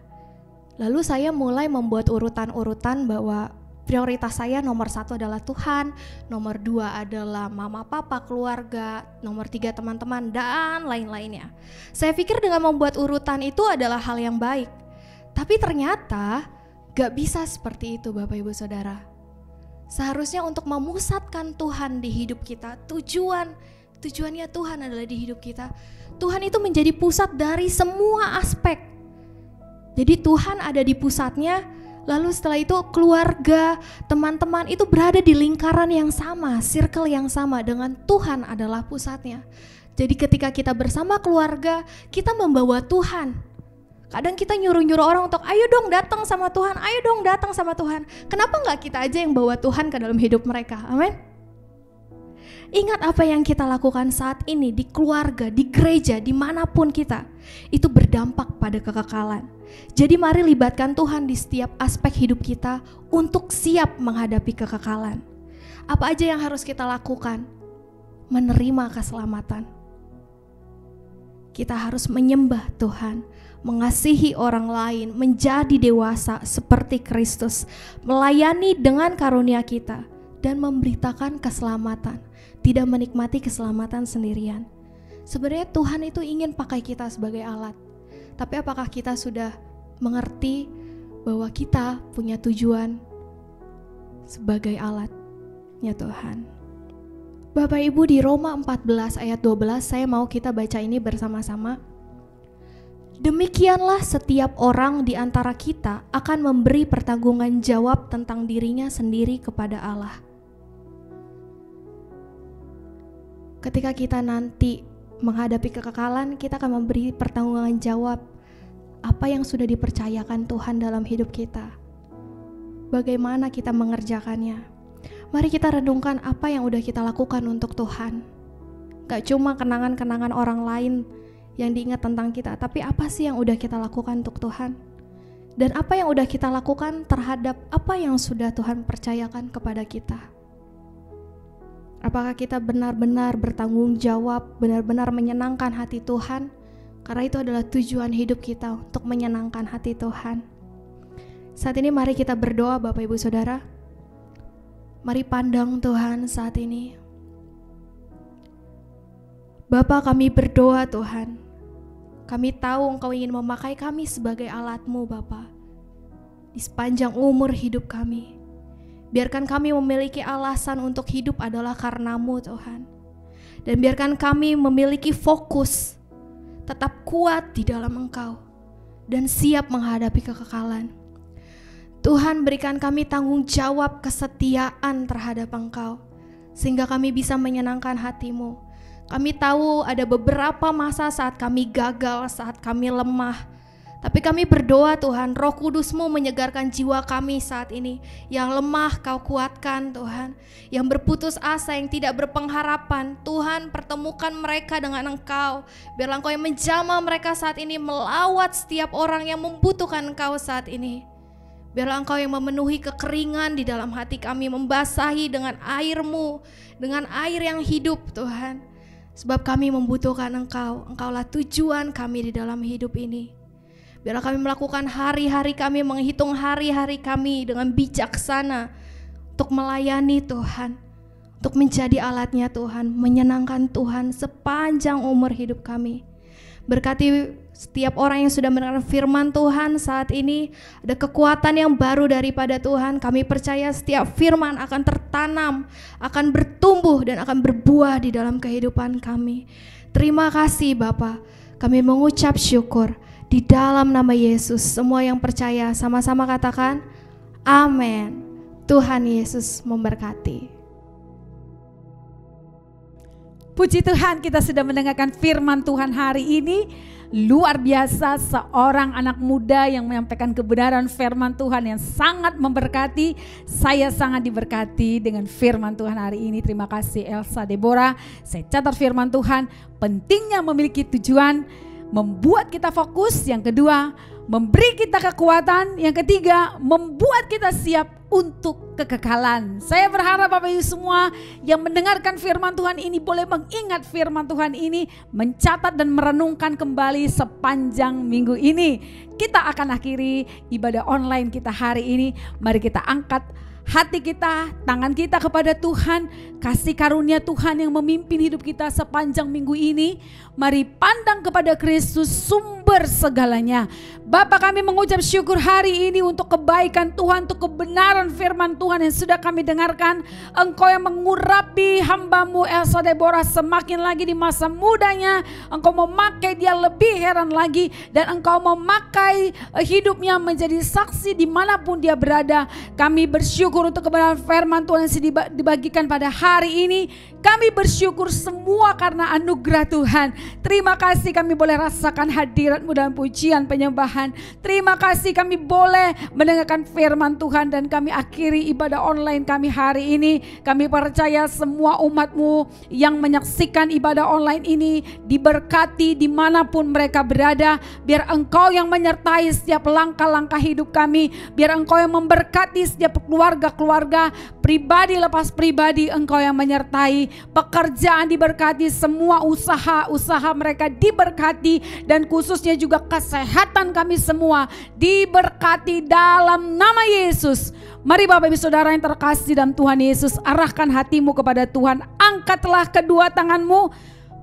Speaker 3: Lalu saya mulai membuat urutan-urutan bahwa prioritas saya nomor 1 adalah Tuhan, nomor 2 adalah mama papa, keluarga, nomor 3 teman-teman, dan lain-lainnya. Saya pikir dengan membuat urutan itu adalah hal yang baik. Tapi ternyata gak bisa seperti itu Bapak Ibu Saudara. Seharusnya untuk memusatkan Tuhan di hidup kita, tujuannya Tuhan adalah di hidup kita. Tuhan itu menjadi pusat dari semua aspek. Jadi Tuhan ada di pusatnya. Lalu setelah itu keluarga, teman-teman itu berada di lingkaran yang sama, circle yang sama dengan Tuhan adalah pusatnya. Jadi ketika kita bersama keluarga, kita membawa Tuhan. Kadang kita nyuruh-nyuruh orang untuk ayo dong datang sama Tuhan, ayo dong datang sama Tuhan. Kenapa gak kita aja yang bawa Tuhan ke dalam hidup mereka? Amin. Ingat apa yang kita lakukan saat ini di keluarga, di gereja, dimanapun kita, itu berdampak pada kekekalan. Jadi mari libatkan Tuhan di setiap aspek hidup kita untuk siap menghadapi kekekalan. Apa aja yang harus kita lakukan? Menerima keselamatan. Kita harus menyembah Tuhan, mengasihi orang lain, menjadi dewasa seperti Kristus, melayani dengan karunia kita, dan memberitakan keselamatan. Tidak menikmati keselamatan sendirian. Sebenarnya Tuhan itu ingin pakai kita sebagai alat. Tapi apakah kita sudah mengerti bahwa kita punya tujuan sebagai alatnya Tuhan? Bapak Ibu, di Roma 14 ayat 12 saya mau kita baca ini bersama-sama. Demikianlah setiap orang di antara kita akan memberi pertanggungan jawab tentang dirinya sendiri kepada Allah. Ketika kita nanti menghadapi kekekalan, kita akan memberi pertanggungan jawab apa yang sudah dipercayakan Tuhan dalam hidup kita. Bagaimana kita mengerjakannya? Mari kita renungkan apa yang udah kita lakukan untuk Tuhan. Gak cuma kenangan-kenangan orang lain yang diingat tentang kita, tapi apa sih yang udah kita lakukan untuk Tuhan? Dan apa yang udah kita lakukan terhadap apa yang sudah Tuhan percayakan kepada kita? Apakah kita benar-benar bertanggung jawab, benar-benar menyenangkan hati Tuhan? Karena itu adalah tujuan hidup kita, untuk menyenangkan hati Tuhan. Saat ini mari kita berdoa Bapak Ibu Saudara. Mari pandang Tuhan saat ini. Bapa, kami berdoa Tuhan. Kami tahu Engkau ingin memakai kami sebagai alat-Mu Bapa. Di sepanjang umur hidup kami. Biarkan kami memiliki alasan untuk hidup adalah karena-Mu Tuhan. Dan biarkan kami memiliki fokus, tetap kuat di dalam Engkau, dan siap menghadapi kekekalan. Tuhan, berikan kami tanggung jawab kesetiaan terhadap Engkau, sehingga kami bisa menyenangkan hati-Mu. Kami tahu ada beberapa masa saat kami gagal, saat kami lemah. Tapi kami berdoa Tuhan, Roh Kudus-Mu menyegarkan jiwa kami saat ini. Yang lemah Kau kuatkan Tuhan. Yang berputus asa, yang tidak berpengharapan, Tuhan pertemukan mereka dengan Engkau. Biarlah Engkau yang menjamah mereka saat ini, melawat setiap orang yang membutuhkan Engkau saat ini. Biarlah Engkau yang memenuhi kekeringan di dalam hati kami, membasahi dengan air-Mu, dengan air yang hidup Tuhan. Sebab kami membutuhkan Engkau. Engkaulah tujuan kami di dalam hidup ini. Biarlah kami melakukan hari-hari kami, menghitung hari-hari kami dengan bijaksana untuk melayani Tuhan, untuk menjadi alatnya Tuhan, menyenangkan Tuhan sepanjang umur hidup kami. Berkati setiap orang yang sudah mendengar firman Tuhan saat ini, ada kekuatan yang baru daripada Tuhan. Kami percaya setiap firman akan tertanam, akan bertumbuh dan akan berbuah di dalam kehidupan kami. Terima kasih Bapa, kami mengucap syukur di dalam nama Yesus. Semua yang percaya sama-sama katakan amin. Tuhan Yesus memberkati.
Speaker 4: Puji Tuhan, kita sudah mendengarkan firman Tuhan hari ini. Luar biasa, seorang anak muda yang menyampaikan kebenaran firman Tuhan yang sangat memberkati. Saya sangat diberkati dengan firman Tuhan hari ini. Terima kasih Elsa Deborah. Saya catat firman Tuhan, pentingnya memiliki tujuan, membuat kita fokus. Yang kedua, memberi kita kekuatan. Yang ketiga, membuat kita siap untuk kekekalan. Saya berharap Bapak Ibu semua yang mendengarkan firman Tuhan ini boleh mengingat firman Tuhan ini, mencatat dan merenungkan kembali sepanjang minggu ini. Kita akan akhiri ibadah online kita hari ini. Mari kita angkat hati kita, tangan kita kepada Tuhan. Kasih karunia Tuhan yang memimpin hidup kita sepanjang minggu ini. Mari pandang kepada Kristus, sumber segalanya. Bapa, kami mengucap syukur hari ini untuk kebaikan Tuhan, untuk kebenaran firman Tuhan yang sudah kami dengarkan. Engkau yang mengurapi hamba-Mu Elsa Deborah semakin lagi di masa mudanya. Engkau memakai dia lebih heran lagi, dan Engkau memakai hidupnya menjadi saksi dimanapun dia berada. Kami bersyukur untuk kebenaran firman Tuhan yang dibagikan pada hari ini. Kami bersyukur semua karena anugerah Tuhan. Terima kasih kami boleh rasakan hadirat-Mu dalam pujian penyembahan. Terima kasih kami boleh mendengarkan firman Tuhan, dan kami akhiri ibadah online kami hari ini. Kami percaya semua umat-Mu yang menyaksikan ibadah online ini diberkati dimanapun mereka berada. Biar Engkau yang menyertai setiap langkah-langkah hidup kami. Biar Engkau yang memberkati setiap keluarga-keluarga, pribadi lepas pribadi. Engkau yang menyertai, pekerjaan diberkati, semua usaha-usaha mereka diberkati, dan khususnya juga kesehatan kami semua diberkati dalam nama Yesus. Mari Bapak Ibu Saudara yang terkasih dalam Tuhan Yesus, arahkan hatimu kepada Tuhan. Angkatlah kedua tanganmu,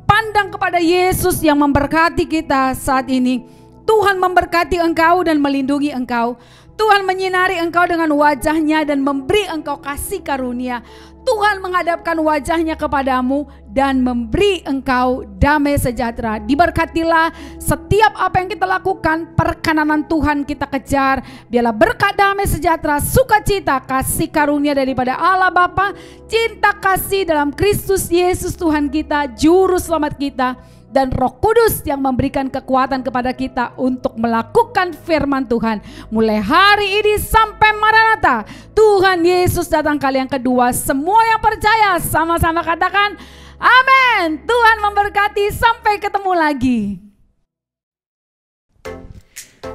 Speaker 4: pandang kepada Yesus yang memberkati kita saat ini. Tuhan memberkati engkau dan melindungi engkau. Tuhan menyinari engkau dengan wajahnya dan memberi engkau kasih karunia. Tuhan menghadapkan wajahnya kepadamu dan memberi engkau damai sejahtera. Diberkatilah setiap apa yang kita lakukan, perkenanan Tuhan kita kejar. Biarlah berkat damai sejahtera, sukacita, kasih karunia daripada Allah Bapa, cinta kasih dalam Kristus Yesus Tuhan kita, Juru Selamat kita, dan Roh Kudus yang memberikan kekuatan kepada kita untuk melakukan firman Tuhan. Mulai hari ini sampai Maranatha, Tuhan Yesus datang kali yang kedua. Semua yang percaya sama-sama katakan amin. Tuhan memberkati, sampai ketemu lagi.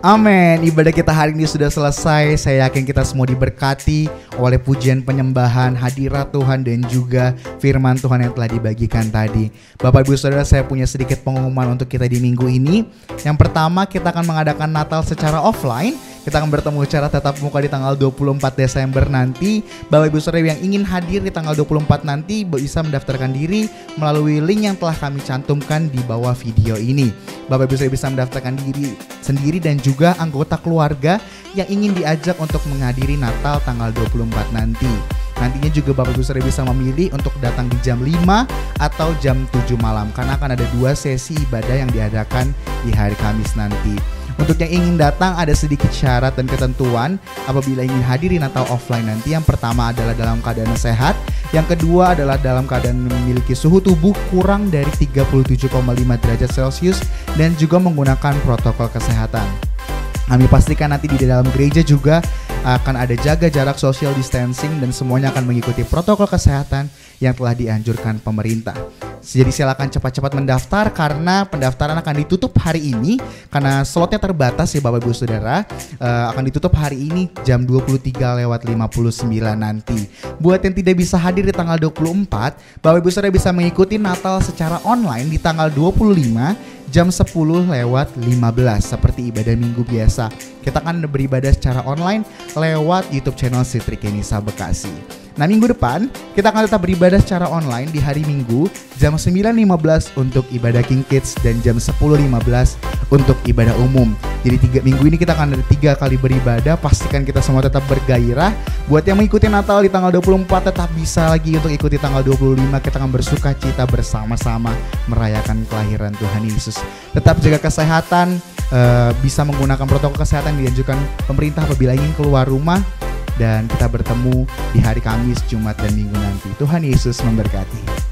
Speaker 1: Amin. Ibadah kita hari ini sudah selesai. Saya yakin kita semua diberkati oleh pujian penyembahan, hadirat Tuhan, dan juga firman Tuhan yang telah dibagikan tadi. Bapak Ibu Saudara, saya punya sedikit pengumuman untuk kita di minggu ini. Yang pertama, kita akan mengadakan Natal secara offline. Kita akan bertemu secara tatap muka di tanggal 24 Desember nanti. Bapak Ibu Saudara yang ingin hadir di tanggal 24 nanti bisa mendaftarkan diri melalui link yang telah kami cantumkan di bawah video ini. Bapak Ibu Saudara bisa mendaftarkan diri sendiri dan juga anggota keluarga yang ingin diajak untuk menghadiri Natal tanggal 24 nanti. Nantinya juga Bapak Ibu Saudara bisa memilih untuk datang di jam 5 atau jam 7 malam, karena akan ada 2 sesi ibadah yang diadakan di hari Kamis nanti. Untuk yang ingin datang ada sedikit syarat dan ketentuan apabila ingin hadiri Natal offline nanti. Yang pertama adalah dalam keadaan sehat. Yang kedua adalah dalam keadaan memiliki suhu tubuh kurang dari 37,5 derajat Celcius dan juga menggunakan protokol kesehatan. Kami pastikan nanti di dalam gereja juga akan ada jaga jarak social distancing dan semuanya akan mengikuti protokol kesehatan yang telah dianjurkan pemerintah. Jadi silakan cepat-cepat mendaftar karena pendaftaran akan ditutup hari ini karena slotnya terbatas ya Bapak Ibu Saudara. Akan ditutup hari ini jam 23:59 nanti. Buat yang tidak bisa hadir di tanggal 24, Bapak Ibu Saudara bisa mengikuti Natal secara online di tanggal 25 jam 10:15 seperti ibadah minggu biasa. Kita akan beribadah secara online lewat YouTube channel Sitri Kenisa Bekasi. Nah, minggu depan kita akan tetap beribadah secara online di hari Minggu jam 9:15 untuk ibadah King Kids dan jam 10:15 untuk ibadah umum. Jadi minggu ini kita akan ada 3 kali beribadah. Pastikan kita semua tetap bergairah. Buat yang mengikuti Natal di tanggal 24 tetap bisa lagi untuk ikuti tanggal 25. Kita akan bersuka cita bersama-sama merayakan kelahiran Tuhan Yesus. Tetap jaga kesehatan, bisa menggunakan protokol kesehatan yang dianjurkan pemerintah apabila ingin keluar rumah. Dan kita bertemu di hari Kamis, Jumat, dan Minggu nanti. Tuhan Yesus memberkati.